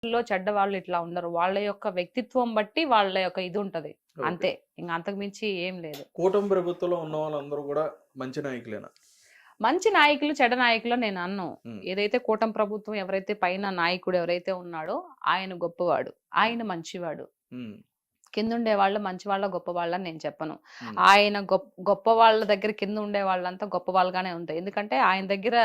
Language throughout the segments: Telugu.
చెడ్డ వాళ్ళు ఇట్లా ఉండరు. వాళ్ళ యొక్క వ్యక్తిత్వం బట్టి వాళ్ళ యొక్క ఇది ఉంటది. ఓకే. అంతే. ఇంక అంతకు మించి ఏం లేదు. కూటమి ప్రభుత్వంలో ఉన్న వాళ్ళందరూ కూడా మంచి నాయకులేనా? మంచి నాయకులు, చెడ్డ నాయకులు నేను అనను. ఉమ్, ఏదైతే కూటమి ప్రభుత్వం ఎవరైతే పైన నాయకుడు ఎవరైతే ఉన్నాడో ఆయన గొప్పవాడు. ఆయన మంచివాడు. ఉమ్, కిందుండే వాళ్ళు మంచి వాళ్ళ గొప్ప వాళ్ళని నేను చెప్పను. ఉమ్, ఆయన గొప్ప వాళ్ళ దగ్గర కింద ఉండే వాళ్ళంతా గొప్ప వాళ్ళగానే ఉంటాయి. ఎందుకంటే ఆయన దగ్గర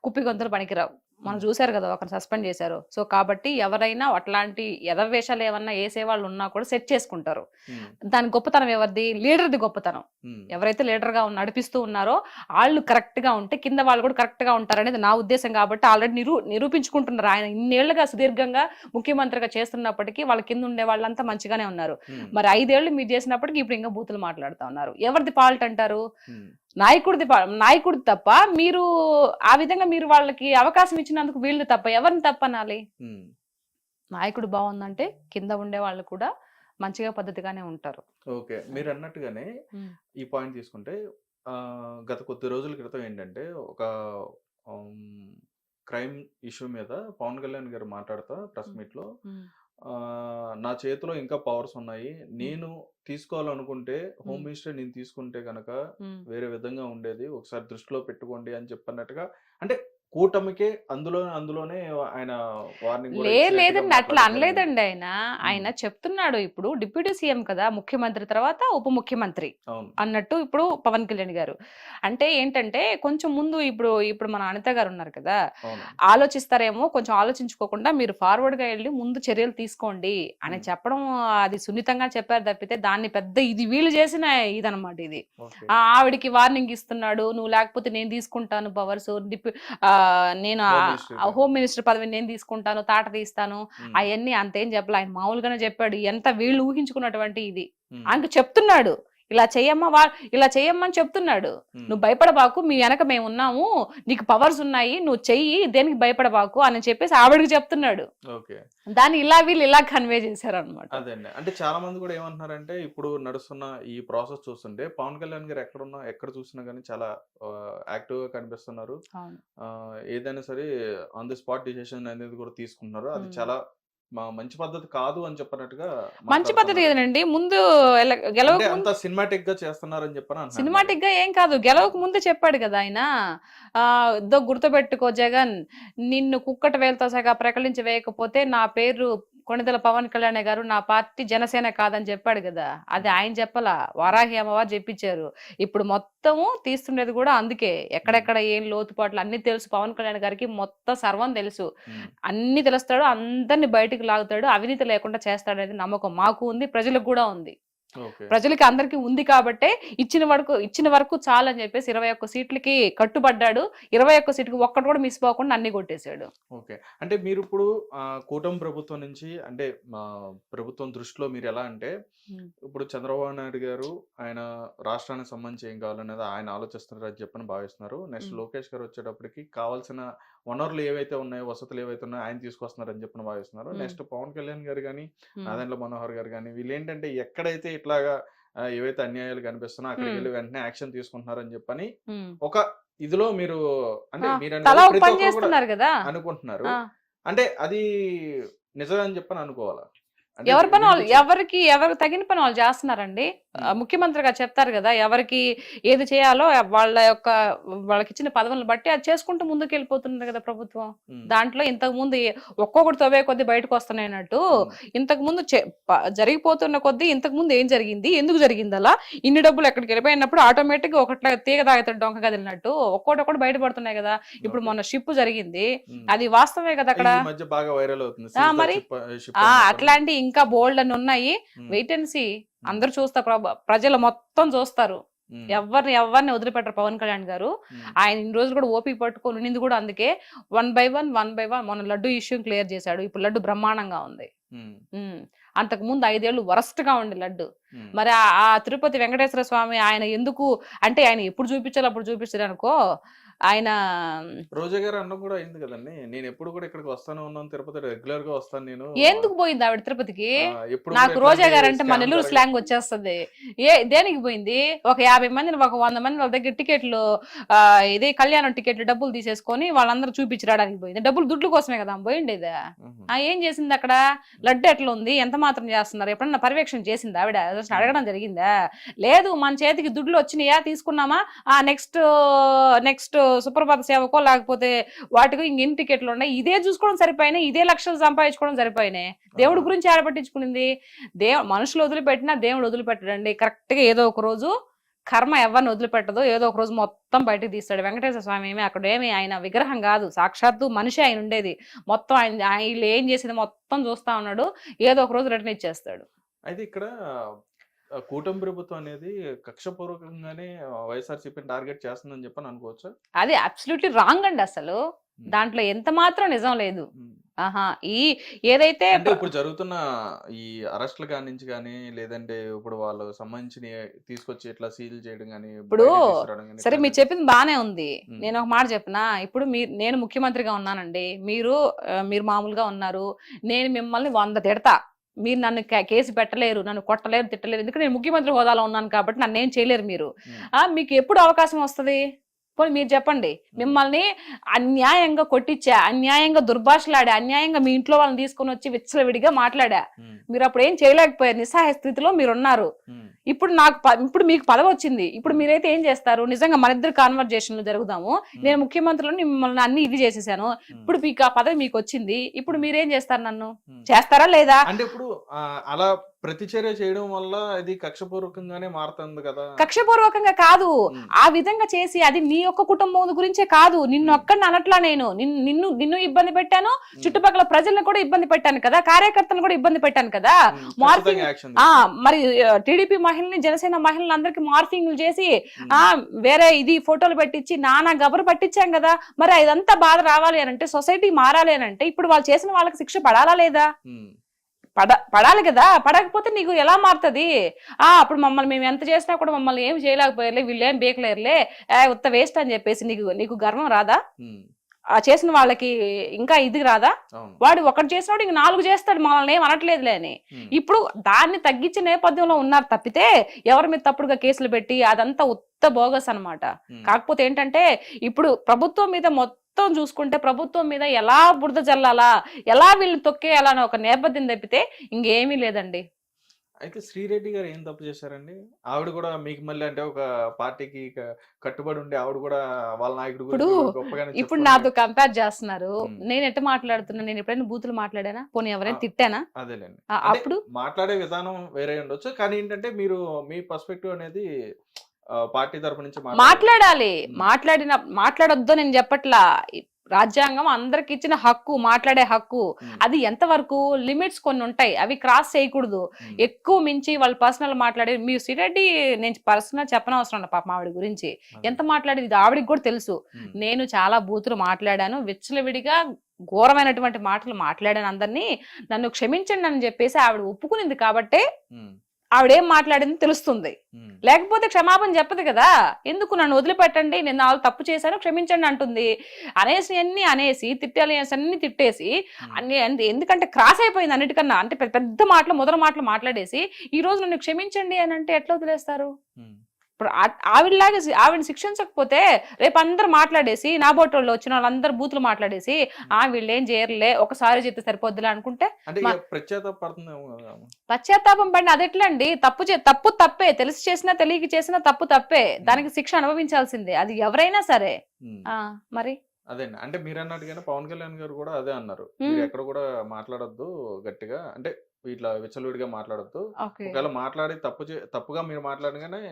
కుప్పి గొంతులు పనికిరావు. మనం చూసారు కదా, ఒకరు సస్పెండ్ చేశారు. సో కాబట్టి ఎవరైనా అట్లాంటి ఎదవేషాలు ఏమన్నా వేసే వాళ్ళు ఉన్నా కూడా సెట్ చేసుకుంటారు. ఉమ్, దాని గొప్పతనం ఎవరిది? లీడర్ది గొప్పతనం. ఉమ్, ఎవరైతే లీడర్ గా నడిపిస్తూ ఉన్నారో వాళ్ళు కరెక్ట్ గా ఉంటే కింద వాళ్ళు కూడా కరెక్ట్ గా ఉంటారు అనేది నా ఉద్దేశం. కాబట్టి ఆల్రెడీ నిరూపించుకుంటున్నారు. ఆయన ఇన్నేళ్లుగా సుదీర్ఘంగా ముఖ్యమంత్రిగా చేస్తున్నప్పటికీ వాళ్ళ కింద ఉండే వాళ్ళంతా మంచిగానే ఉన్నారు. ఉమ్, మరి 5 ఏళ్లు మీరు చేసినప్పటికీ ఇప్పుడు ఇంకా బూతులు మాట్లాడుతా ఉన్నారు. ఎవరిది ఫాల్ట్ అంటారు? ఉమ్, నాయకుడిది తప్ప. మీరు ఆ విధంగా మీరు వాళ్ళకి అవకాశం ఇచ్చినందుకు వీళ్ళు తప్ప. ఎవరిని తప్పనాలి? ఉమ్. నాయకుడు బాగుందంటే కింద ఉండే వాళ్ళు కూడా మంచిగా పద్ధతిగానే ఉంటారు. ఓకే, మీరు అన్నట్టుగానే ఉమ్, ఈ పాయింట్ తీసుకుంటే గత కొద్ది రోజుల క్రితం ఏంటంటే ఒక క్రైమ్ ఇష్యూ మీద పవన్ కళ్యాణ్ గారు మాట్లాడుతా ప్రెస్ మీట్ లో ఉమ్, నా చేతిలో ఇంకా పవర్స్ ఉన్నాయి, నేను తీసుకోవాలనుకుంటే హోమ్ ఉమ్, మినిస్టర్ నేను తీసుకుంటే కనుక ఉమ్. వేరే విధంగా ఉండేది, ఒకసారి దృష్టిలో పెట్టుకోండి అని చెప్పన్నట్టుగా. అంటే కూటమికే అందులోనే ఆయన వార్నింగ్ కూడా ఇచ్చినట్టుగా లేదండి, అట్లా మాట్లాడడం జరిగింది. అనలేదండి. ఆయన చెప్తున్నాడు. ఇప్పుడు డిప్యూటీ సీఎం కదా, ముఖ్యమంత్రి తర్వాత ఉప ముఖ్యమంత్రి అవును. అన్నట్టు ఇప్పుడు పవన్ కళ్యాణ్ గారు. అంటే ఏంటంటే కొంచెం ముందు ఇప్పుడు మన అనిత గారు ఉన్నారు కదా, అవును. ఆలోచిస్తారేమో, కొంచెం ఆలోచించుకోకుండా మీరు ఫార్వర్డ్ గా వెళ్ళి ముందు చర్యలు తీసుకోండి అని చెప్పడం అది సున్నితంగా చెప్పారు తప్పితే దాన్ని పెద్ద ఇది వీళ్ళు చేసిన ఇదనమాట ఇది. ఓకే. ఆవిడికి వార్నింగ్ ఇస్తున్నాడు, నువ్వు లేకపోతే నేను తీసుకుంటాను పవర్స్, నేను హోమ్ మినిస్టర్ గా. హోమ్ మినిస్టర్ పదవి నేను తీసుకుంటాను, తాట తీస్తాను, ఉమ్, అవన్నీ అంతేం చెప్పలే. ఆయన మామూలుగానే చెప్పాడు. ఎంత వీళ్ళు ఊహించుకున్నటువంటి ఇది ఉమ్, ఆయనకు చెప్తున్నాడు. ఇలా చెయ్యమ్మని చెప్తున్నాడు. ఉమ్. నువ్వు భయపడబాకు, మీ వెనక మేము ఉన్నాము, నీకు పవర్స్ ఉన్నాయి, నువ్వు చెయ్యి, దేనికి భయపడబాకు అని చెప్పేసి ఆవిడకి చెప్తున్నాడు. ఓకే. దాన్ని వీళ్ళు ఇలా కన్వే చేశారు అనమాట. అదే అండి. అంటే చాలా మంది కూడా ఏమంటున్నారంటే ఇప్పుడు నడుస్తున్న ఈ ప్రాసెస్ చూస్తుంటే పవన్ కళ్యాణ్ గారు ఎక్కడ చూసినా కానీ చాలా యాక్టివ్ గా కనిపిస్తున్నారు. అవును. ఏదైనా సరే ఆన్ ది స్పాట్ డిసిషన్ అనేది కూడా తీసుకుంటున్నారు. అది ఉమ్. చాలా మంచి పద్ధతి కాదు అని చెప్పినట్టుగా మంచి పద్ధతి మాట్లాడుతున్నారు. ఏదండి? ముందు అంటే గెలవక అంత సినిమాటిక్ గా చేస్తున్నారని చెప్పని అంటున్నారు. సినిమాటిక్ గా ఏం కాదు, గెలవక ముందే చెప్పాడు కదా ఆయన. ఇదో గుర్తుపెట్టుకో జగన్, నిన్ను కుక్కట వేలతో సగా ప్రకటించి వేయకపోతే నా పేరు కొణిదెల పవన్ కళ్యాణ్ గారు, నా పార్టీ జనసేన కాదని చెప్పాడు కదా. అది ఆయన చెప్పలా, వారాహి అమ్మవారు చెప్పించారు. ఇప్పుడు మొత్తము తీస్తుండేది కూడా అందుకే. ఎక్కడెక్కడ ఏం లోతుపాట్లు అన్ని తెలుసు పవన్ కళ్యాణ్ గారికి, మొత్తం సర్వం తెలుసు. అన్ని తెలుస్తాడు, అందరిని బయటికి లాగుతాడు, అవినీతి లేకుండా చేస్తాడనేది నమ్మకం మాకు ఉంది, ప్రజలకు కూడా ఉంది. ఓకే. ప్రజలకి అందరికి ఉంది కాబట్టే ఇచ్చిన వరకు చాలు అని చెప్పేసి 21 సీట్లకి కట్టుబడ్డాడు. 21 సీట్కి ఒక్కటి కూడా మిస్ పోకుండా అన్ని కొట్టేశాడు. ఓకే. అంటే మీరు ఇప్పుడు కూటమి ప్రభుత్వం నుంచి అంటే ప్రభుత్వం దృష్టిలో మీరు ఎలా అంటే ఇప్పుడు చంద్రబాబు నాయుడు గారు ఆయన రాష్ట్రానికి సంబంధించి ఏం కావాలనేది ఆయన ఆలోచిస్తున్నారు అని చెప్పని భావిస్తున్నారు. నెక్స్ట్ లోకేష్ గారు వచ్చేటప్పటికి కావాల్సిన వనరులు ఏవైతే ఉన్నాయో, వసతులు ఏవైతే ఉన్నాయో ఆయన తీసుకొస్తున్నారు అని చెప్పని భావిస్తున్నారు. నెక్స్ట్ పవన్ కళ్యాణ్ గారు కానీ, నాదెండ్ల మనోహర్ గారు కానీ, వీళ్ళు ఏంటంటే ఎక్కడైతే ఇట్లాగా ఏవైతే అన్యాయాలు కనిపిస్తున్నా అక్కడికి వెళ్ళి వెంటనే యాక్షన్ తీసుకుంటున్నారు అని చెప్పని ఒక ఇదిలో మీరు అంటే మీరు అనుకుంటున్నారు. అంటే అది నిజమే అని చెప్పని అనుకోవాలా? ఎవరి పని వాళ్ళు, ఎవరికి తగిన పని వాళ్ళు చేస్తున్నారండి. ముఖ్యమంత్రిగా చెప్తారు కదా, ఎవరికి ఏది చేయాలో వాళ్ళకి ఇచ్చిన పదవులను బట్టి అది చేసుకుంటూ ముందుకు వెళ్ళిపోతున్నారు కదా ప్రభుత్వం. దాంట్లో ఇంతకు ముందు ఒక్కొక్కటి తవ్వే కొద్ది బయటకు వస్తున్నాయన్నట్టు ఇంతకు ముందు జరిగిపోతున్న కొద్దీ ఇంతకు ముందు ఏం జరిగింది, ఎందుకు జరిగింది, అలా ఇన్ని డబ్బులు ఎక్కడికి వెళ్ళిపోయినప్పుడు ఆటోమేటిక్ ఒకటి తీగ తాగుతాడు డొంక కదిలినట్టు ఒక్కొక్కటి బయటపడుతున్నాయి కదా. ఇప్పుడు మొన్న షిప్ జరిగింది, అది వాస్తవమే కదా. అక్కడ మరి అట్లాంటి ఇంకా బోల్డ్ అని ఉన్నాయి. Wait and see. అందరూ చూస్తారు, ప్రజలు మొత్తం చూస్తారు. ఎవరిని వదిలిపెట్టరు పవన్ కళ్యాణ్ గారు. ఆయన ఇన్ని రోజులు కూడా ఓపిక పట్టుకొని ఉండింది కూడా అందుకే. 1 by 1 మొన్న లడ్డు ఇష్యూ క్లియర్ చేశాడు. ఇప్పుడు లడ్డు బ్రహ్మాండంగా ఉంది. అంతకు ముందు 5 ఏళ్ళు వరస్ట్ గా ఉండే లడ్డు. మరి ఆ తిరుపతి వెంకటేశ్వర స్వామి ఆయన ఎందుకు అంటే ఆయన ఎప్పుడు చూపించాలో అప్పుడు చూపించారు అనుకో. ఆయన రోజా గారు అన్నం కూడా అయింది కదండి. నేను ఎప్పుడు కూడా ఇక్కడికి వస్తానే ఉన్నాను, తిరుపతి రెగ్యులర్ గా వస్తాను నేను. ఎందుకు పోయింది ఆవిడ తిరుపతికి? ఎప్పుడు నాకు కూడా రోజా ఇట్లాంటి గారు అంటే మన స్కామ్ నెల్లూరు జరగ స్లాంగ్ వచ్చేస్తుంది. దేనికి పోయింది? ఒక 50 మందిని, ఒక 100 మంది వాళ్ళ దగ్గర టికెట్లు ఇదే కళ్యాణం టికెట్లు డబ్బులు తీసేసుకొని వాళ్ళందరూ చూపించి రావడానికి పోయింది. డబ్బులు దుడ్లు కోసమే కదా పోయిండేది. ఏం చేసింది అక్కడ? లడ్డు ఎట్లా ఉంది, ఎంత మాత్రం చేస్తున్నారు, ఎప్పుడన్నా పర్యవేక్షణ చేసింది ఆవిడ? అసలు అడగడం జరిగిందా? లేదు. మన చేతికి దుడ్లు వచ్చినాయా, తీసుకున్నామా, నెక్స్ట్ నెక్స్ట్ సుప్రభాత సేవకో లేకపోతే వాటికి ఇంకెన్ని టికెట్లు ఉన్నాయి, ఇదే చూసుకోవడం సరిపోయినాయి, ఇదే లక్షలు సంపాదించుకోవడం సరిపోయినాయి. దేవుడి గురించి ఆడ పట్టించుకునింది. మనుషులు వదిలిపెట్టినా దేవుడు వదిలిపెట్టడండి. కరెక్ట్ గా ఏదో ఒక రోజు కర్మ ఎవరిని వదిలిపెట్టదు, ఏదో ఒక రోజు మొత్తం బయటకు తీస్తాడు. వెంకటేశ్వర స్వామి ఏమి అక్కడ ఏమి ఆయన విగ్రహం కాదు, సాక్షాత్తు మనిషి ఆయన ఉండేది. మొత్తం ఆయన వీళ్ళు ఏం చేసేది మొత్తం చూస్తా ఉన్నాడు. ఏదో ఒక రోజు రిటర్న్ ఇచ్చేస్తాడు. అయితే ఇక్కడ కూటమి ప్రభుత్వం అనేది కక్షపూర్వకంగానే వైఎస్ఆర్సీపీని టార్గెట్ చేస్తుందని చెప్పని అనుకోవచ్చా? అది అబ్సల్యూట్లీ రాంగ్ అండి. అసలు దాంట్లో ఎంత మాత్రం నిజం లేదు. ఆహా ఈ ఏదైతే అంటే ఇప్పుడు జరుగుతున్న ఈ అరెస్ట్ల కాడి నుంచి కానీ, లేదంటే ఇప్పుడు వాళ్ళు సంబంధించిన తీసుకొచ్చి ఇట్లా సీల్ చేయడం కానీ, ఇప్పుడు బయటకు తీసుకురావడం కానీ సరే ఇట్లా మీరు చెప్పింది బానే ఉంది. నేను ఒక మాట చెప్పనా? ఇప్పుడు నేను ముఖ్యమంత్రిగా ఉన్నానండి, మీరు మామూలుగా ఉన్నారు. నేను మిమ్మల్ని 100 తిడతా, మీరు నన్ను కేసు పెట్టలేరు, నన్ను కొట్టలేరు, తిట్టలేరు. ఎందుకంటే నేను ముఖ్యమంత్రి హోదాలో ఉన్నాను కాబట్టి నన్ను ఏం చేయలేరు మీరు. మీకు ఎప్పుడు అవకాశం వస్తుంది? పోనీ మీరు చెప్పండి. మిమ్మల్ని అన్యాయంగా కొట్టించా, అన్యాయంగా దుర్భాషలాడా, అన్యాయంగా మీ ఇంట్లో వాళ్ళని తీసుకొని వచ్చి విచ్చలవిడిగా మాట్లాడా, మీరు అప్పుడు ఏం చేయలేకపోయారు, నిస్సహాయ స్థితిలో మీరున్నారు. ఇప్పుడు మీకు పదవి వచ్చింది, ఇప్పుడు మీరైతే ఏం చేస్తారు? నిజంగా మన ఇద్దరు కాన్వర్జేషన్లు జరుగుదాము. నేను ముఖ్యమంత్రిలో మిమ్మల్ని అన్ని ఇది చేసేసాను, ఇప్పుడు మీకు ఆ పదవి మీకు వచ్చింది, ఇప్పుడు మీరేం చేస్తారు? నన్ను చేస్తారా లేదా? అంటే ఇప్పుడు అలా ప్రతిచర్య చేయడం వల్ల ఇది కక్షపూర్వకంగానే మారుతుంది కదా? కక్షపూర్వకంగా కాదు, ఆ విధంగా చేసి అది నీ యొక్క కుటుంబం గురించే కాదు, నిన్ను ఒక్కడిని అనట్లా, నేను నిన్ను ఇబ్బంది పెట్టాను, చుట్టుపక్కల ప్రజలను కూడా ఇబ్బంది పెట్టాను కదా, కార్యకర్తలను కూడా ఇబ్బంది పెట్టాను కదా. మార్ఫింగ్ మరి టీడీపీ మహిళని, జనసేన మహిళలు అందరికి మార్ఫింగ్లు చేసి వేరే ఇది ఫోటోలు పెట్టించి నానా గబరు పట్టించాం కదా. మరి ఇదంతా బాధ రావాలి అని అంటే, సొసైటీ మారాలి అని అంటే, ఇప్పుడు వాళ్ళు చేసిన వాళ్ళకి శిక్ష పడాలా లేదా? పడాలి కదా. పడకపోతే నీకు ఎలా మారుతుంది? అప్పుడు మమ్మల్ని మేము ఎంత చేసినా కూడా మమ్మల్ని ఏం చేయలేకపోయారులే, వీళ్ళు ఏం బేకలేరులే, ఉత్త వేస్ట్ అని చెప్పేసి నీకు గర్వం రాదా? చేసిన వాళ్ళకి ఇంకా ఇది రాదా? వాడు ఒకటి చేసినాడు ఇంక 4 చేస్తాడు, మనల్ని ఏం అనట్లేదులే అని. ఇప్పుడు దాన్ని తగ్గించే నేపథ్యంలో ఉన్నారు తప్పితే ఎవరి మీద తప్పుడుగా కేసులు పెట్టి అదంతా ఉత్త బోగస్ అన్నమాట. కాకపోతే ఏంటంటే ఇప్పుడు ప్రభుత్వం మీద మొత్తం చూసుకుంటే, ప్రభుత్వం మీద ఎలా బురద జల్లాలా, ఎలా వీళ్ళని తొక్కేయాలా అని ఒక నేపథ్యం తప్పితే ఇంకేమీ లేదండి. అయితే శ్రీరెడ్డి గారు ఏం తప్పు చేశారండి? ఆవిడ కూడా మీకు మళ్ళీ అంటే ఒక పార్టీకి కట్టుబడి ఉండి ఆవిడ కూడా వాళ్ళ నాయకుడు ఇప్పుడు నాతో కంపేర్ చేస్తున్నారు. నేను ఎట్లా మాట్లాడుతున్నా? నేను ఎప్పుడైనా బూతులు మాట్లాడానా? పోనీ ఎవరైనా తిట్టానా? అదేలేండి. అప్పుడు మాట్లాడే విధానం వేరే ఉండొచ్చు, కానీ ఏంటంటే మీరు మీ పర్స్పెక్టివ్ అనేది పార్టీ తరపు నుంచి మాట్లాడాలి. మాట్లాడొద్దు నేను చెప్పట్లా. రాజ్యాంగం అందరికి ఇచ్చిన హక్కు, మాట్లాడే హక్కు. అది ఎంతవరకు లిమిట్స్ కొన్ని ఉంటాయి, అవి క్రాస్ చేయకూడదు. ఎక్కువ మించి వాళ్ళు పర్సనల్ మాట్లాడే, మీ శ్రీరెడ్డి నేను పర్సనల్ చెప్పనవసరం లేదు పాపం ఆవిడ గురించి. ఎంత మాట్లాడేది ఆవిడికి కూడా తెలుసు. నేను చాలా బూతులు మాట్లాడాను, విచ్చలవిడిగా ఘోరమైనటువంటి మాటలు మాట్లాడాను అందరినీ, నన్ను క్షమించండి అని చెప్పేసి ఆవిడ ఒప్పుకునింది కాబట్టి ఆవిడేం మాట్లాడింది తెలుస్తుంది. లేకపోతే క్షమాపణ చెప్పదు కదా. ఎందుకు నన్ను వదిలిపెట్టండి, నేను వాళ్ళు తప్పు చేశాను క్షమించండి అంటుంది. అనేసి తిట్టాలి అన్ని తిట్టేసి ఎందుకంటే క్రాస్ అయిపోయింది అన్నిటికన్నా. అంటే పెద్ద మాటలు, మొదల మాటలు మాట్లాడేసి ఈ రోజు నన్ను క్షమించండి అని అంటే ఎట్లా వదిలేస్తారు? ఇప్పుడు ఆవిడని శిక్షించకపోతే రేపు అందరు మాట్లాడేసి, నా బోటోళ్ళు వచ్చిన వాళ్ళందరూ బూతులు మాట్లాడేసి వీళ్ళు ఏం చేయరులే, ఒకసారి చెప్తే సరిపోద్దులే అనుకుంటే పశ్చాత్తాపం పడిన అది ఎట్లా అండి? తప్పు తప్పే, తెలిసి చేసినా తెలియక చేసినా తప్పు తప్పే, దానికి శిక్ష అనుభవించాల్సిందే, అది ఎవరైనా సరే. మరి అదే అంటే మీరు అన్నట్టుగానే పవన్ కళ్యాణ్ గారు కూడా అదే అన్నారు, మీరు ఎక్కడ కూడా మాట్లాడొద్దు గట్టిగా, అంటే ఇట్లా విచ్చలవిడిగా మాట్లాడొద్దు, ఒకవేళ మాట్లాడి తప్పుగా మీరు మాట్లాడగానే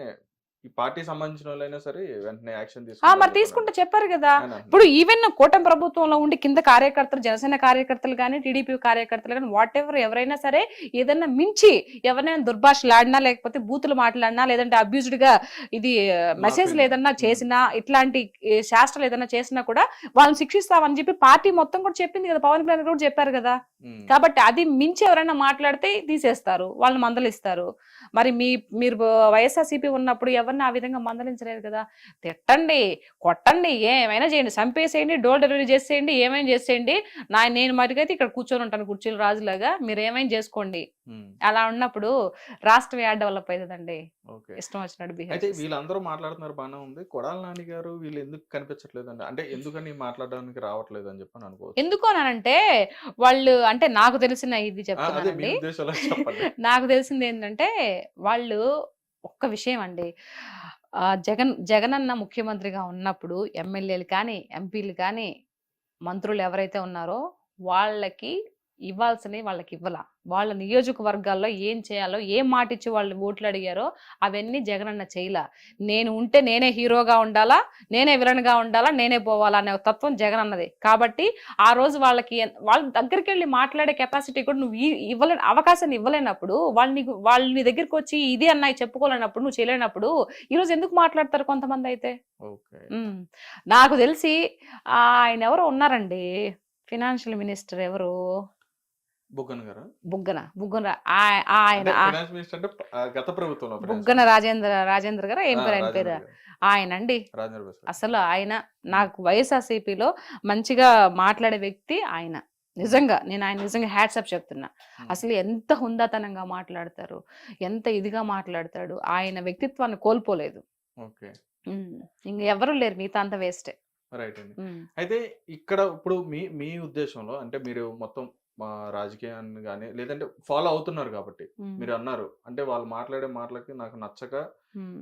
ఈ పార్టీ సంబంధించిన వాళ్ళైనా సరే వెంటనే యాక్షన్ మరి తీసుకుంటే చెప్పారు కదా. ఇప్పుడు ఈవెన్ కూటమి ప్రభుత్వంలో ఉండి కింద కార్యకర్తలు, జనసేన కార్యకర్తలు కానీ, టీడీపీ కార్యకర్తలు కానీ, వాట్ ఎవర్ ఎవరైనా సరే ఏదైనా మించి ఎవరైనా దుర్భాషలాడినా, లేకపోతే బూతులు మాట్లాడినా, లేదంటే అబ్యూజ్డ్ గా ఇది మెసేజ్లు ఏదన్నా చేసినా, ఇట్లాంటి శాస్త్రాలు ఏదైనా చేసినా కూడా వాళ్ళని శిక్షిస్తామని చెప్పి పార్టీ మొత్తం కూడా చెప్పింది కదా. పవన్ కళ్యాణ్ కూడా చెప్పారు కదా. కాబట్టి అది మించి ఎవరైనా మాట్లాడితే తీసేస్తారు, వాళ్ళని మందలిస్తారు. మరి మీరు వైఎస్ఆర్సీపీ ఉన్నప్పుడు ఎవరు ఎవరిని ఆ విధంగా మందలించలేదు కదా. తిట్టండి, కొట్టండి, ఏమైనా చేయండి, చంపేసేయండి, డోర్ డెలివరీ చేసేయండి, ఏమైనా చేసేయండి, నేను మటుకైతే ఇక్కడ కూర్చొని ఉంటాను కుర్చీలు రాజులాగా, మీరు ఏమైనా చేసుకోండి. అలా ఉన్నప్పుడు రాష్ట్రం యాడ్ డెవలప్ అవుతుందండి. ఓకే. ఇష్టం వచ్చినట్టు బిహేవ్ అయితే చేస్తే. వీళ్ళందరూ మాట్లాడుతున్నారు బాగానే ఉంది. కొడాలి నాని గారు వీళ్ళు ఎందుకు కనిపించట్లేదండి? అంటే ఎందుకని మాట్లాడడానికి రావట్లేదు అని చెప్పని అనుకోవచ్చు. ఎందుకు అనంటే వాళ్ళు అంటే నాకు తెలిసిన ఇది అదే మీ చెప్తున్నానండి. ఉద్దేశంలో చెప్పండి. నాకు తెలిసింది ఏంటంటే వాళ్ళు ఒక్క విషయం అండి. జగనన్న ముఖ్యమంత్రిగా ఉన్నప్పుడు ఎమ్మెల్యేలు కానీ, ఎంపీలు కానీ, మంత్రులు ఎవరైతే ఉన్నారో వాళ్ళకి ఇవ్వాల్సినవి వాళ్ళకి ఇవ్వాల. వాళ్ళ నియోజకవర్గాల్లో ఏం చేయాలో, ఏం మాట ఇచ్చి వాళ్ళు ఓట్లు అడిగారో అవన్నీ జగనన్న చేయలా. నేను ఉంటే నేనే హీరోగా ఉండాలా, నేనే విలన్‌గా ఉండాలా, నేనే పోవాలా అనే తత్వం జగనన్నది. కాబట్టి ఆ రోజు వాళ్ళ దగ్గరికి వెళ్లి మాట్లాడే కెపాసిటీ కూడా నువ్వు అవకాశాన్ని ఇవ్వలేనప్పుడు, వాళ్ళు నీ దగ్గరికి వచ్చి ఇది అన్నయ్య చెప్పుకోలేనప్పుడు, నువ్వు చేయలేనప్పుడు ఈరోజు ఎందుకు మాట్లాడతారు కొంతమంది అయితే. ఓకే. నాకు తెలిసి ఆయన ఎవరో ఉన్నారండి, ఫినాన్షియల్ మినిస్టర్ ఎవరు, బుగ్గన ఆయన ఫైనాన్స్ మినిస్టర్ అంటే గత ప్రభుత్వంలో బుగ్గన రాజేంద్ర గారు ఏం పేరు ఆయన పేరు, ఆయన అండి. అసలు ఆయన నాకు వైఎస్ఆర్సీపీలో మంచిగా మాట్లాడే వ్యక్తి ఆయన. నిజంగా నేను ఆయన నిజంగా హ్యాట్సప్ చెప్తున్నా. అసలు ఎంత హుందాతనంగా మాట్లాడతారు, ఎంత ఇదిగా మాట్లాడతాడు, ఆయన వ్యక్తిత్వాన్ని కోల్పోలేదు. ఇంక ఎవరు లేరు, మిగతా అంతా వేస్టే. రైట్ అండి. అయితే ఇక్కడ ఇప్పుడు మీ ఉద్దేశంలో అంటే మీరు మొత్తం మా రాజకీయాన్ని కానీ లేదంటే ఫాలో అవుతున్నారు కాబట్టి మీరు అన్నారు అంటే వాళ్ళు మాట్లాడే మాటలకి నాకు నచ్చక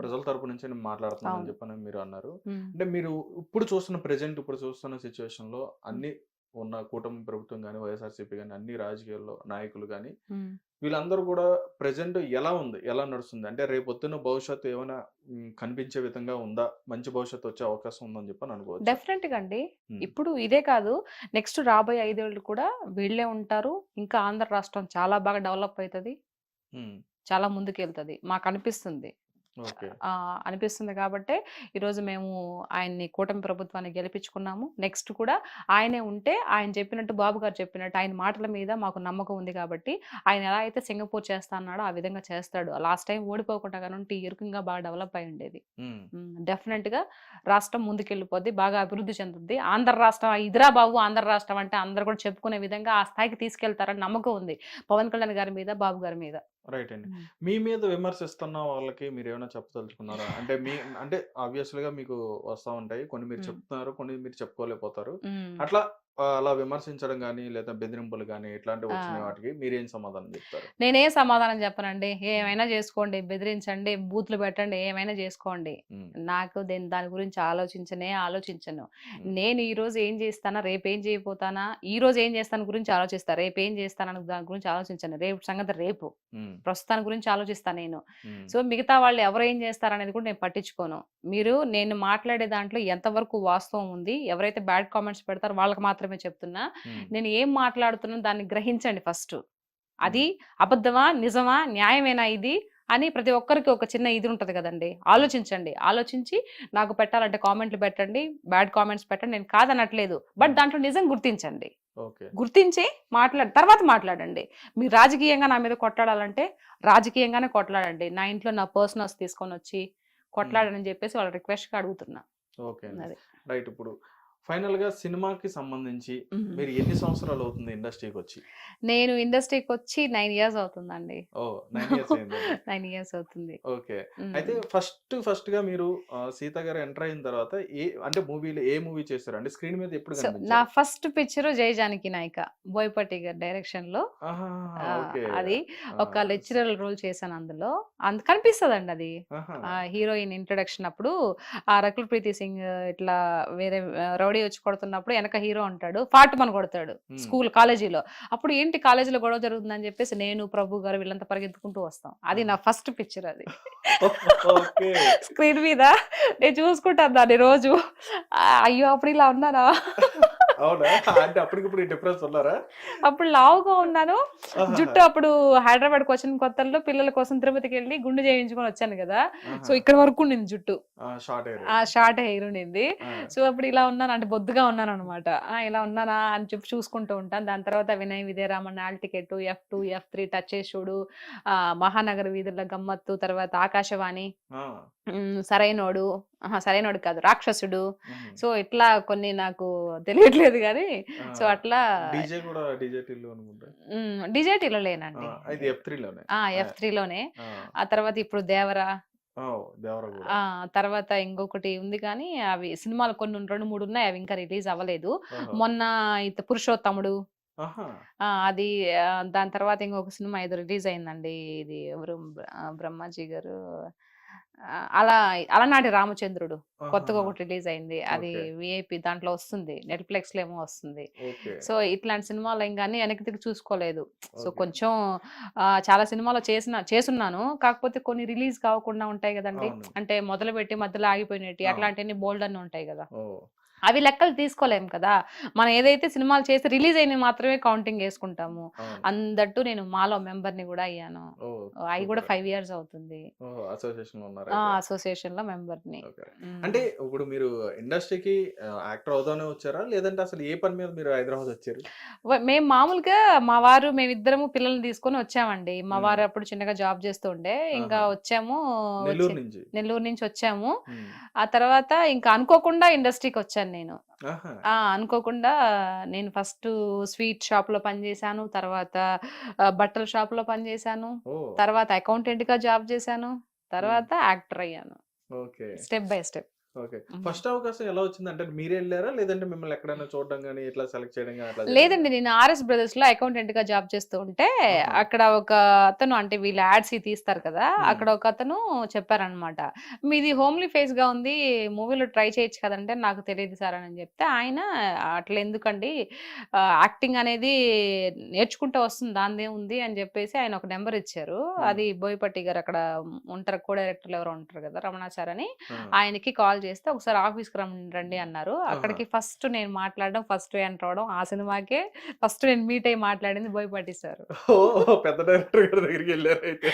ప్రజల తరపు నుంచి నేను మాట్లాడుతున్నాను అని చెప్పని మీరు అన్నారు. అంటే మీరు ఇప్పుడు చూస్తున్న సిచ్యువేషన్ లో అన్ని ఉన్న కూటమి ప్రభుత్వం కానీ వైఎస్ఆర్సీపీ కానీ అన్ని రాజకీయాల్లో నాయకులు కానీ వీళ్ళందరూ కూడా ప్రెజెంట్ ఎలా నడుస్తుంది అంటే రేపొద్దున భవిష్యత్తు ఏమైనా కనిపించే విధంగా ఉందా, మంచి భవిష్యత్తు వచ్చే అవకాశం ఉందని చెప్పని అనుకోవచ్చు. డెఫినెట్ గా అండి. ఇప్పుడు ఇదే కాదు, నెక్స్ట్ రాబోయే 5 ఏళ్ళు కూడా వీళ్ళే ఉంటారు. ఇంకా ఆంధ్ర రాష్ట్రం చాలా బాగా డెవలప్ అవుతుంది, చాలా ముందుకెళ్తుంది మాకు అనిపిస్తుంది. అనిపిస్తుంది కాబట్టి ఈరోజు మేము ఆయన్ని కూటమి ప్రభుత్వాన్ని గెలిపించుకున్నాము. నెక్స్ట్ కూడా ఆయనే ఉంటే ఆయన చెప్పినట్టు, బాబు గారు చెప్పినట్టు ఆయన మాటల మీద మాకు నమ్మకం ఉంది కాబట్టి ఆయన ఎలా అయితే సింగపూర్ చేస్తా అన్నాడో ఆ విధంగా చేస్తాడు. లాస్ట్ టైం ఓడిపోకుండా కానీ ఇరుకంగా బాగా డెవలప్ అయి ఉండేది. డెఫినెట్ గా రాష్ట్రం ముందుకెళ్ళిపోద్ది, బాగా అభివృద్ధి చెందుద్ది. ఆంధ్ర రాష్ట్రం ఇదిరా బాబు, ఆంధ్ర రాష్ట్రం అంటే అందరు కూడా చెప్పుకునే విధంగా ఆ స్థాయికి తీసుకెళ్తారని నమ్మకం ఉంది పవన్ కళ్యాణ్ గారి మీద, బాబు గారి మీద. రైట్ అండి. మీ మీద విమర్శిస్తున్న వాళ్ళకి మీరు ఏమైనా చెప్పదలుచుకున్నారా? అంటే అంటే ఆబ్వియస్లీ గా మీకు వస్తా ఉంటాయి, కొన్ని మీరు చెప్తున్నారు, కొన్ని మీరు చెప్పుకోలేకపోతారు. అలా విమర్శించడం కానీ లేదా బెదిరింపులు కానీ ఇట్లాంటివి వచ్చిన వాటికి మీరేం సమాధానం చెప్తారు? నేనే సమాధానం చెప్పనండి. ఏమైనా చేసుకోండి, బెదిరించండి, బూత్లు పెట్టండి, ఏమైనా చేసుకోండి. నాకు దాని గురించి ఆలోచించను. నేను ఈ రోజు ఏం చేస్తానా, రేపు ఏం చేయబోతానా, ఈ రోజు ఏం చేస్తాను గురించి ఆలోచిస్తా, రేపు ఏం చేస్తానని దాని గురించి ఆలోచించను. రేపు సంగతి రేపు, ప్రస్తుతాన్ని గురించి ఆలోచిస్తాను నేను. సో మిగతా వాళ్ళు ఎవరు ఏం చేస్తారనేది కూడా నేను పట్టించుకోను. నేను మాట్లాడే దాంట్లో ఎంతవరకు వాస్తవం ఉంది, ఎవరైతే బ్యాడ్ కామెంట్స్ పెడతారో వాళ్ళకి మాత్రమే చెప్తున్నా. నేను ఏం మాట్లాడుతున్నా దాన్ని గ్రహించండి ఫస్ట్. అది అబద్ధమా, నిజమా, న్యాయమేనా ఇది అని ప్రతి ఒక్కరికి ఒక చిన్న ఇది ఉంటది కదండి. ఆలోచించండి, ఆలోచించి నాకు పెట్టాలంటే కామెంట్లు పెట్టండి, బ్యాడ్ కామెంట్స్ పెట్టండి, నేను కాదనట్లేదు. బట్ దాంట్లో నిజం గుర్తించండి, గుర్తించి తర్వాత మాట్లాడండి. మీరు రాజకీయంగా నా మీద కొట్లాడాలంటే రాజకీయంగానే కొట్లాడండి. నా ఇంట్లో నా పర్సనల్స్ తీసుకొని వచ్చి కొట్లాడని చెప్పేసి వాళ్ళ రిక్వెస్ట్ గా అడుగుతున్నా. రైట్. ఇప్పుడు ఫైనల్ గా సినిమాకి సంబంధించి మీరు ఎన్ని సంవత్సరాలు అవుతుంది ఇండస్ట్రీకి వచ్చి? నేను ఇండస్ట్రీకి వచ్చి 9 years అవుతుందండి. 9 years అవుతుంది. ఓకే. అయితే ఫస్ట్ గా మీరు సీత గారు ఎంటర్ అయిన తర్వాత అంటే ఏ మూవీ చేశారు అంటే స్క్రీన్ మీద ఎప్పుడు కనిపించారు? నా ఫస్ట్ పిక్చర్ జై జానకి నాయక, బోయపాటి గారి డైరెక్షన్ లో. అది ఒక లెక్చరర్ రోల్ చేశాను. అందులో కనిపిస్తుందండి అది హీరోయిన్ ఇంట్రొడక్షన్ అప్పుడు. ఆ రకుల్ ప్రీతి సింగ్ ఇట్లా వేరే రౌడీ వచ్చి కొడుతున్నప్పుడు వెనక హీరో ఉంటాడు, ఫాటుమని కొడతాడు కాలేజీలో. అప్పుడు ఏంటి కాలేజీలో గొడవ జరుగుతుందని చెప్పేసి నేను, ప్రభు గారు వీళ్ళంతా పరిగెత్తుకుంటూ వస్తాం. అది నా ఫస్ట్ పిక్చర్. అది స్క్రీన్ మీద నేను చూసుకుంటాను దాన్ని రోజు. అయ్యో అప్పుడు ఇలా ఉన్నానా అవునా? అంటే అప్పటికిప్పుడు డిఫరెన్స్ ఉన్నారా? అప్పుడు లావుగా ఉన్నాను. ఆహాహా! జుట్టు అప్పుడు హైదరాబాద్‌కి వచ్చిన కొత్తల్లో పిల్లల కోసం తిరుపతికి వెళ్ళి గుండు చేయించుకొని వచ్చాను కదా! సో ఆహా! ఇక్కడ వరకు ఉండింది జుట్టు. Short hair. షార్ట్ హెయిర్ ఉండింది. ఆ! సో అప్పుడు ఇలా ఉన్నాను అంటే బొద్దుగా ఉన్నాననమాట. ఇలా ఉన్నానా అని చెప్పి చూసుకుంటూ ఉంటాను. దాని తర్వాత Vinay Vijayaraman, all ticket, F two, ఎఫ్3, టచ్ చేసి చూడు, మహానగర వీధుల గమ్మత్తు, తర్వాత ఆకాశవాణి, ఆ! సరైనోడు, సరైనోడు కాదు రాక్షసుడు. హుహు. సో ఇట్లా కొన్ని నాకు తెలియట్లేదు గానీ ఆ! సో అట్లా డీజే కూడా డీజే టిల్లు అనుకుంటా. డిజైటీలో లేనండి. ఇది ఎఫ్3లోనే. ఎఫ్3లోనే. ఆ! ఆ తర్వాత ఇప్పుడు దేవర, ఓహ్! దేవర గూడా. తర్వాత ఇంకొకటి ఉంది కానీ అవి సినిమాలు కొన్ని 2, 3 ఉన్నాయి. అవి ఇంకా రిలీజ్ అవ్వలేదు. ఓహో! మొన్న పురుషోత్తముడు, ఆహా! అది దాని తర్వాత ఇంకొక సినిమా ఏదో రిలీజ్ అయిందండి. ఇది ఎవరు బ్రహ్మాజీ గారు, అలనాటి రామచంద్రుడు కొత్తగా ఆహాహా! ఒకటి రిలీజ్ అయింది. అది ఓకే. విఐపి దాంట్లో వస్తుంది. నెట్‌ఫ్లిక్స్‌లో ఏమో వస్తుంది. ఓకే. సో ఇట్లాంటి సినిమాలు ఇంగాని వెనక్కి తిరిగి చూసుకోలేదు. So okay. కొంచెం చాలా సినిమాలు చేసున్నాను. కాకపోతే కొన్ని రిలీజ్ కాకుండా ఉంటాయి గదండీ! అవును. అంటే మొదలుపెట్టి మధ్యలో ఆగిపోయినట్టి అవును. అట్లాంటియన్ని బోలెడన్ని ఉంటాయి గదా! ఓహ్! అవి లెక్కలు తీసుకోలేం కదా! మనం ఏదైతే సినిమాలు చేసి రిలీజ్ అయినవి మాత్రమే కౌంటింగ్ యేసుకుంటాము. అవును. అందట్టు నేను మాలో మెంబర్‌ని గూడా అయ్యాను. ఓహ్! అయి గూడా సూపర్. 5 ఇయర్స్ అవుతుంది. ఓహో! అసోసియేషన్‌లో ఉన్నారైతే. అసోసియేషన్‌లో మెంబర్‌ని. ఓకే. హ్మ్. అంటే ఇప్పుడు మీరు ఇండస్ట్రీకి యాక్టర్ అవుదామనే వచ్చారా? లేదంటే అసలు ఏ పని మీద మీరు హైదరాబాద్ వచ్చారు? మేము మామూలుగా మా వారు మేమిద్దరము పిల్లల్ని తీసుకొని వచ్చామండి. మా హ్మ్. వారు అప్పుడు చిన్నగా జాబ్ చేస్తూ ఉండే. ఇంకా ఆహా! వచ్చాము. నెల్లూరు నుంచి. నెల్లూరు నుంచి వచ్చాము. హ్మ్. ఆ తర్వాత ఇంకా అనుకోకుండా ఇండస్ట్రీకొచ్చాను నేను. ఆహా! అనుకోకుండా నేను ఫస్టు స్వీట్ షాప్‌లో పనిచేశాను. తర్వాత బట్టల షాప్‌లో పనిచేశాను. ఓహ్! తర్వాత అకౌంటెంట్‌గా జాబ్ చేశాను. హ్మ్. తర్వాత యాక్టర్ అయ్యాను. Okay. Step by step. Okay. హ్మ్. ఫస్ట్ అవకాశం ఎలా వచ్చింది? అంటే మీరే ఎళ్లారా? లేదంటే మిమ్మల్ని ఎక్కడైనా చూడడం గాని, ఇట్లా సెలెక్ట్ చేయడం గాని అట్లా జరిగిందా? లేదండి. నేను ఆర్ఎస్ బ్రదర్స్‌లో అకౌంటెంట్‌గా జాబ్ చేస్తూ ఉంటే, ఆహా! అక్కడ ఒక అతను అంటే వీళ్ళు యాడ్స్ తీస్తారు కదా! హ్మ్. అక్కడ ఒకతను చెప్పారనమాట. "మీది హోమ్లీ ఫేస్‌గా ఉంది. మూవీలో ట్రై చేయొచ్చు కదంటే" నాకు తెలీదు సార్ అని చెప్తే, ఆయన "అట్లెందుకండి, యాక్టింగ్ అనేది నేర్చుకుంటే వస్తుంది. దానిదేముంది" అని చెప్పేసి ఆయన ఒక నంబర్ ఇచ్చారు. హ్మ్. అది బోయపాటి గారు అక్కడ ఉంటారు. కో డైరెక్టర్‌లు ఎవరో ఉంటారు కదా! రమణాచారి అని. ఆ! ఆయనకి కాల్ చేస్తే, "ఒకసారి ఆఫీస్‌కి రండి" అన్నారు. ఆహా! అక్కడికి ఫస్ట్ నేను మాట్లాడడం, ఫస్ట్ ఎంటర్ అవ్వడం ఆ సినిమాకే ఫస్ట్ నేను మీట్ అయ్యి మాట్లాడింది బోయపాటి సారు. ఓహ్! పెద్ద డైరెక్టర్ గారి దగ్గరికెళ్లారైతే.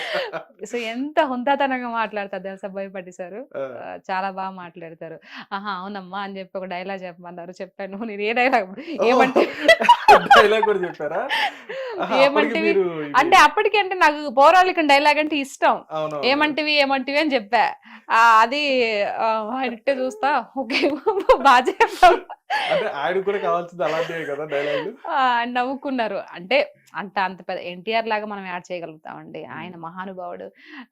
సో ఎంత హుందాతనంగా మాట్లాడతారు తెలుసా బోయపాటి సారు. ఆ! చాలా బాగా మాట్లాడతారు. "ఆహా! అవునమ్మా" అని చెప్పి ఒక డైలాగ్ చెప్పమన్నారు. చెప్పాను. నేను ఏ డైలాగ్ ఓహ్! ఏమంటే డైలాగ్ కూడా చెప్పారా? ఆహా! అప్పటికి ఏమంటివి మీరు ఇవి అంటే అప్పటికి అంటే నాకు పౌరాణికం డైలాగ్ అంటే ఇష్టం. అవునవును. ఏమంటివి అని చెప్పా. అది ఆయన ఇట్టే చూస్తా ఓకే బాగా చెప్పావు. అంటే ఆయనకి కూడా కావాల్సింది అలాంటివే కదా డైలాగులు? నవ్వుకున్నారు. అంటే అంత పెద్ద ఎన్టీఆర్ లాగా మనం యాడ్ చేయగలుగుతామండి. ఆయన హ్మ్. మహానుభావుడు.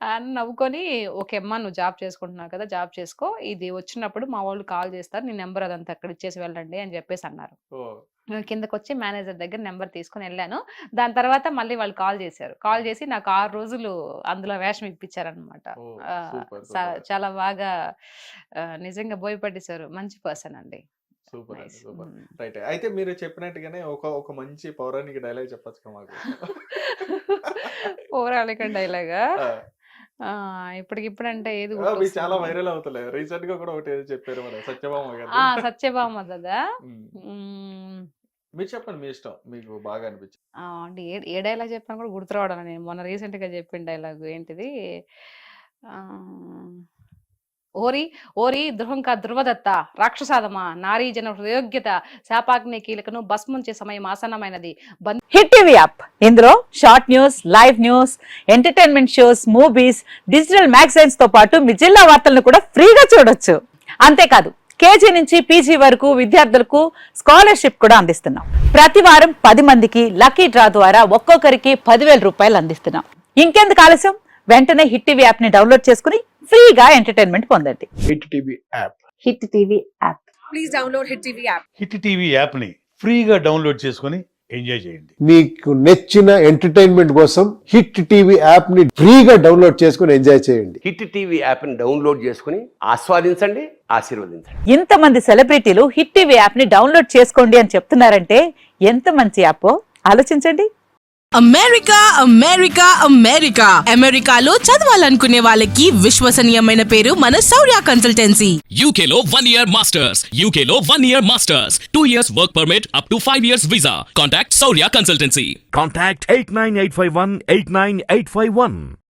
అని నవ్వుకొని ఓకే అమ్మా నువ్వు జాబ్ చేసుకుంటున్నావు కదా! జాబ్ చేసుకో. ఇది వచ్చినప్పుడు మా వాళ్ళు కాల్ చేస్తారు. నీ నంబర్ అదంతా అక్కడ ఇచ్చేసి వెళ్ళండి అని చెప్పేసి అన్నారు. ఓహ్! కిందకొచ్చి మేనేజర్ దగ్గర నంబర్ తీసుకొనెళ్ళాను. దాని తర్వాత మళ్ళీ వాళ్ళు కాల్ చేశారు. కాల్ చేసి నాకు 6 రోజులు అందులో వేషం ఇప్పించారనమాట. ఓహ్! ఆహ్, సూపర్. సూపర్. చాలా బాగా నిజంగా బోయపాటి సారు మంచి పర్సన్ అండి. సూపర్ అండి. నైస్. సూపర్. రైటే. అయితే మీరు చెప్పినట్టుగానే ఒక మంచి పౌరాణిక డైలాగ్ చెప్పొచ్చుగా మాకు? పౌరాణిక డైలాగా? ఆ! ఇప్పటికిప్పుడంటే ఏది అవి చాలా గుర్తొస్తుంది? వైరల్ అవుతున్నాయి. రీసెంట్‌గా కూడా ఒకటి ఏదో చెప్పారు మన సత్యభామ గారిది. సత్యభామదదా? హ్మ్. హ్మ్. మీరు చెప్పండి మీ ఇష్టం. మీకు బాగా అనిపించింది. అంటే ఏ డైలాగ్ చెప్పినా కూడా గుర్తు రావడం లేదు. నేను మొన్న రీసెంట్‌గా చెప్పిన డైలాగ్ ఏంటిది? ఆహ్, ఓరి ఓరి ధ్రువంక ధ్రువదత్త రాక్షసాదమా నారీ జన హృదయోగ్యత శాపాగ్ని కీలకను భస్మంచే సమయం ఆసన్నమైనది. హిట్ టీవీ యాప్ ఇందులో short news, live news, entertainment shows, movies, digital magazines తో పాటు మీ జిల్లా వార్తలను కూడా ఫ్రీగా చూడొచ్చు. అంతేకాదు కేజీ నుంచి పీజీ వరకు విద్యార్థులకు స్కాలర్షిప్ కూడా అందిస్తున్నాం. ప్రతి వారం 10 మందికి లక్కీ డ్రా ద్వారా ఒక్కొక్కరికి 10,000 రూపాయలు అందిస్తున్నాం. ఇంకెందుకు ఆలస్యం? వెంటనే హిట్ టీవీ యాప్ ని డౌన్లోడ్ చేసుకుని ఫ్రీగా ఎంటర్టైన్మెంట్ పొందండి. Hit TV app. Hit TV app. Hit TV యాప్ని ఫ్రీగా డౌన్లోడ్ చేసుకొని ఎంజాయ్ చేయండి. మీకు నచ్చిన ఎంటర్టైన్మెంట్ కోసం హిట్ టీవీ యాప్ ని ఫ్రీగా డౌన్లోడ్ చేసుకుని ఎంజాయ్ చేయండి. హిట్ టీవీ యాప్ని డౌన్లోడ్ చేసుకుని ఆస్వాదించండి, ఆశీర్వదించండి. ఇంతమంది సెలబ్రిటీలు హిట్ టీవీ యాప్ ని డౌన్లోడ్ చేసుకోండి అని చెప్తున్నారంటే ఎంత మంచి యాప్ ఆలోచించండి. అమెరికా అమెరికా అమెరికా అమెరికాలో చదవాలనుకునే వాళ్ళకి విశ్వసనీయమైన పేరు మన శౌర్య consultancy. UK Law 1 Year Masters. UK Law 1 Year Masters. 2 years work permit up to 5 years visa. Contact Saurya Consultancy. Contact 89851 89851.